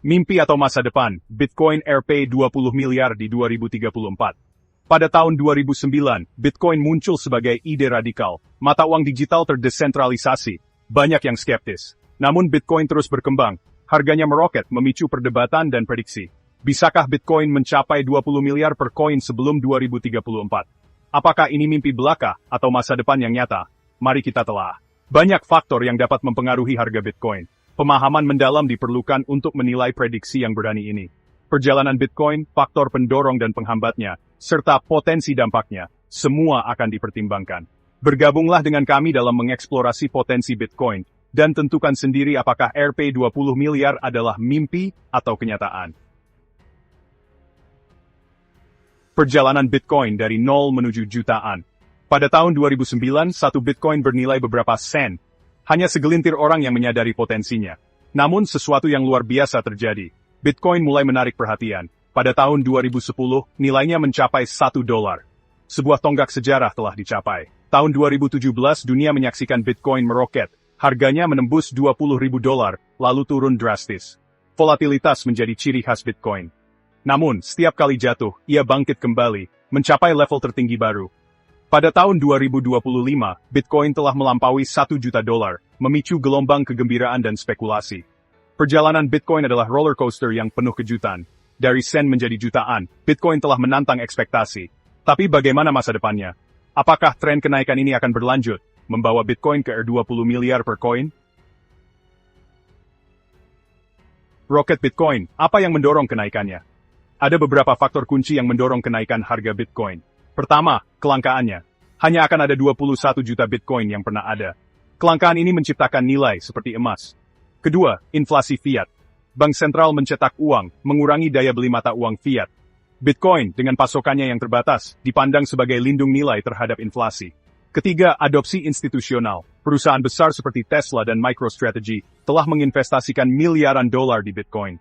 Mimpi atau masa depan, Bitcoin Rp 20 miliar di 2034. Pada tahun 2009, Bitcoin muncul sebagai ide radikal, mata uang digital terdesentralisasi. Banyak yang skeptis. Namun Bitcoin terus berkembang, harganya meroket memicu perdebatan dan prediksi. Bisakah Bitcoin mencapai 20 miliar per koin sebelum 2034? Apakah ini mimpi belaka atau masa depan yang nyata? Mari kita telah. Banyak faktor yang dapat mempengaruhi harga Bitcoin. Pemahaman mendalam diperlukan untuk menilai prediksi yang berani ini. Perjalanan Bitcoin, faktor pendorong dan penghambatnya, serta potensi dampaknya, semua akan dipertimbangkan. Bergabunglah dengan kami dalam mengeksplorasi potensi Bitcoin, dan tentukan sendiri apakah Rp 20 miliar adalah mimpi atau kenyataan. Perjalanan Bitcoin dari nol menuju jutaan. Pada tahun 2009, satu Bitcoin bernilai beberapa sen. Hanya segelintir orang yang menyadari potensinya. Namun sesuatu yang luar biasa terjadi. Bitcoin mulai menarik perhatian. Pada tahun 2010, nilainya mencapai $1. Sebuah tonggak sejarah telah dicapai. Tahun 2017, dunia menyaksikan Bitcoin meroket. Harganya menembus $20.000, lalu turun drastis. Volatilitas menjadi ciri khas Bitcoin. Namun, setiap kali jatuh, ia bangkit kembali, mencapai level tertinggi baru. Pada tahun 2025, Bitcoin telah melampaui $1 juta, memicu gelombang kegembiraan dan spekulasi. Perjalanan Bitcoin adalah roller coaster yang penuh kejutan. Dari sen menjadi jutaan, Bitcoin telah menantang ekspektasi. Tapi bagaimana masa depannya? Apakah tren kenaikan ini akan berlanjut, membawa Bitcoin ke 20 miliar per koin? Roket Bitcoin, apa yang mendorong kenaikannya? Ada beberapa faktor kunci yang mendorong kenaikan harga Bitcoin. Pertama, kelangkaannya. Hanya akan ada 21 juta Bitcoin yang pernah ada. Kelangkaan ini menciptakan nilai seperti emas. Kedua, inflasi fiat. Bank sentral mencetak uang, mengurangi daya beli mata uang fiat. Bitcoin, dengan pasokannya yang terbatas, dipandang sebagai lindung nilai terhadap inflasi. Ketiga, adopsi institusional. Perusahaan besar seperti Tesla dan MicroStrategy telah menginvestasikan miliaran dolar di Bitcoin.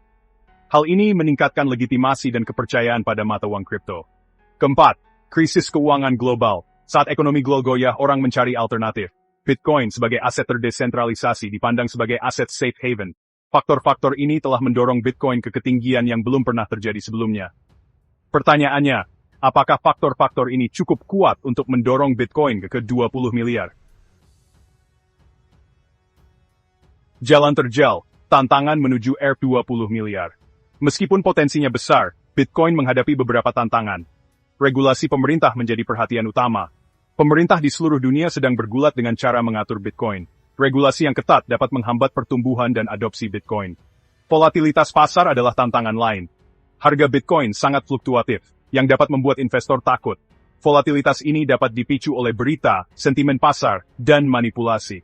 Hal ini meningkatkan legitimasi dan kepercayaan pada mata uang kripto. Keempat, krisis keuangan global. Saat ekonomi global goyah, orang mencari alternatif. Bitcoin sebagai aset terdesentralisasi dipandang sebagai aset safe haven. Faktor-faktor ini telah mendorong Bitcoin ke ketinggian yang belum pernah terjadi sebelumnya. Pertanyaannya, apakah faktor-faktor ini cukup kuat untuk mendorong Bitcoin ke 20 miliar? Jalan terjal, tantangan menuju R20 miliar. Meskipun potensinya besar, Bitcoin menghadapi beberapa tantangan. Regulasi pemerintah menjadi perhatian utama. Pemerintah di seluruh dunia sedang bergulat dengan cara mengatur Bitcoin. Regulasi yang ketat dapat menghambat pertumbuhan dan adopsi Bitcoin. Volatilitas pasar adalah tantangan lain. Harga Bitcoin sangat fluktuatif, yang dapat membuat investor takut. Volatilitas ini dapat dipicu oleh berita, sentimen pasar, dan manipulasi.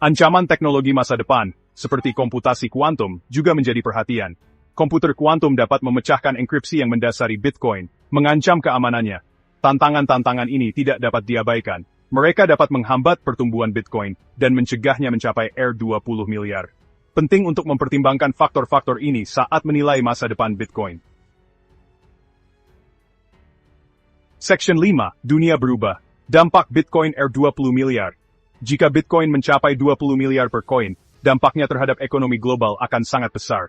Ancaman teknologi masa depan, seperti komputasi kuantum, juga menjadi perhatian. Komputer kuantum dapat memecahkan enkripsi yang mendasari Bitcoin, mengancam keamanannya. Tantangan-tantangan ini tidak dapat diabaikan. Mereka dapat menghambat pertumbuhan Bitcoin dan mencegahnya mencapai R20 miliar. Penting untuk mempertimbangkan faktor-faktor ini saat menilai masa depan Bitcoin. Section 5, Dunia berubah. Dampak Bitcoin R20 miliar. Jika Bitcoin mencapai 20 miliar per koin, dampaknya terhadap ekonomi global akan sangat besar.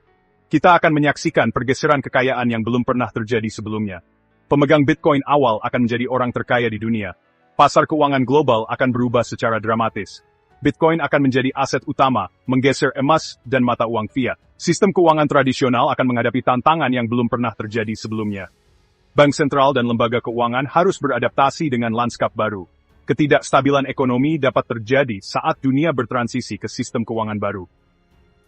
Kita akan menyaksikan pergeseran kekayaan yang belum pernah terjadi sebelumnya. Pemegang Bitcoin awal akan menjadi orang terkaya di dunia. Pasar keuangan global akan berubah secara dramatis. Bitcoin akan menjadi aset utama, menggeser emas dan mata uang fiat. Sistem keuangan tradisional akan menghadapi tantangan yang belum pernah terjadi sebelumnya. Bank sentral dan lembaga keuangan harus beradaptasi dengan lanskap baru. Ketidakstabilan ekonomi dapat terjadi saat dunia bertransisi ke sistem keuangan baru.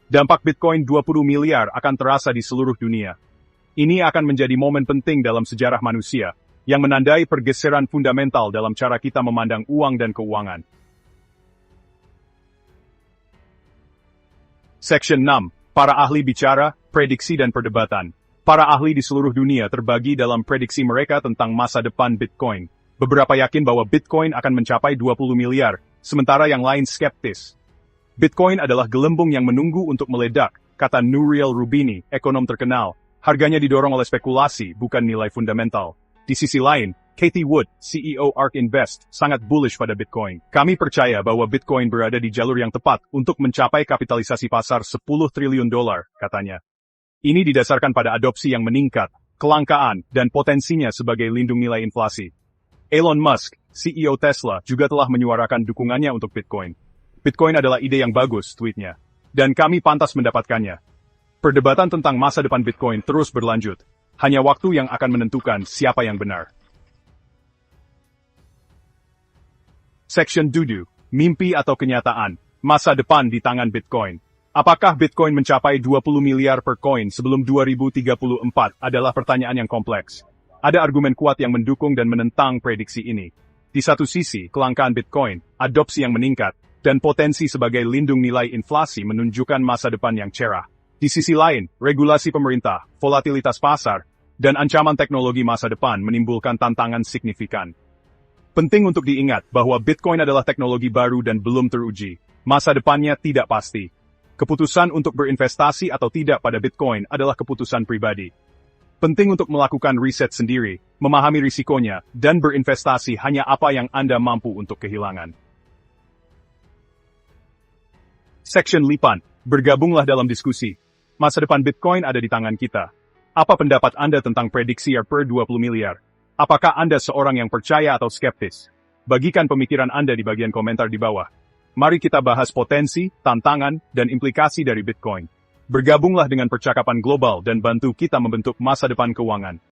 Dampak Bitcoin 20 miliar akan terasa di seluruh dunia. Ini akan menjadi momen penting dalam sejarah manusia, yang menandai pergeseran fundamental dalam cara kita memandang uang dan keuangan. Section 6. Para ahli bicara, prediksi dan perdebatan. Para ahli di seluruh dunia terbagi dalam prediksi mereka tentang masa depan Bitcoin. Beberapa yakin bahwa Bitcoin akan mencapai 20 miliar, sementara yang lain skeptis. Bitcoin adalah gelembung yang menunggu untuk meledak, kata Nouriel Roubini, ekonom terkenal. Harganya didorong oleh spekulasi, bukan nilai fundamental. Di sisi lain, Cathie Wood, CEO ARK Invest, sangat bullish pada Bitcoin. Kami percaya bahwa Bitcoin berada di jalur yang tepat untuk mencapai kapitalisasi pasar $10 triliun, katanya. Ini didasarkan pada adopsi yang meningkat, kelangkaan, dan potensinya sebagai lindung nilai inflasi. Elon Musk, CEO Tesla, juga telah menyuarakan dukungannya untuk Bitcoin. Bitcoin adalah ide yang bagus, tweetnya. Dan kami pantas mendapatkannya. Perdebatan tentang masa depan Bitcoin terus berlanjut. Hanya waktu yang akan menentukan siapa yang benar. Section Dudu, mimpi atau kenyataan, masa depan di tangan Bitcoin. Apakah Bitcoin mencapai 20 miliar per koin sebelum 2034 adalah pertanyaan yang kompleks. Ada argumen kuat yang mendukung dan menentang prediksi ini. Di satu sisi, kelangkaan Bitcoin, adopsi yang meningkat, dan potensi sebagai lindung nilai inflasi menunjukkan masa depan yang cerah. Di sisi lain, regulasi pemerintah, volatilitas pasar, dan ancaman teknologi masa depan menimbulkan tantangan signifikan. Penting untuk diingat bahwa Bitcoin adalah teknologi baru dan belum teruji. Masa depannya tidak pasti. Keputusan untuk berinvestasi atau tidak pada Bitcoin adalah keputusan pribadi. Penting untuk melakukan riset sendiri, memahami risikonya, dan berinvestasi hanya apa yang Anda mampu untuk kehilangan. Section Lipan, bergabunglah dalam diskusi. Masa depan Bitcoin ada di tangan kita. Apa pendapat Anda tentang prediksi per 20 miliar? Apakah Anda seorang yang percaya atau skeptis? Bagikan pemikiran Anda di bagian komentar di bawah. Mari kita bahas potensi, tantangan, dan implikasi dari Bitcoin. Bergabunglah dengan percakapan global dan bantu kita membentuk masa depan keuangan.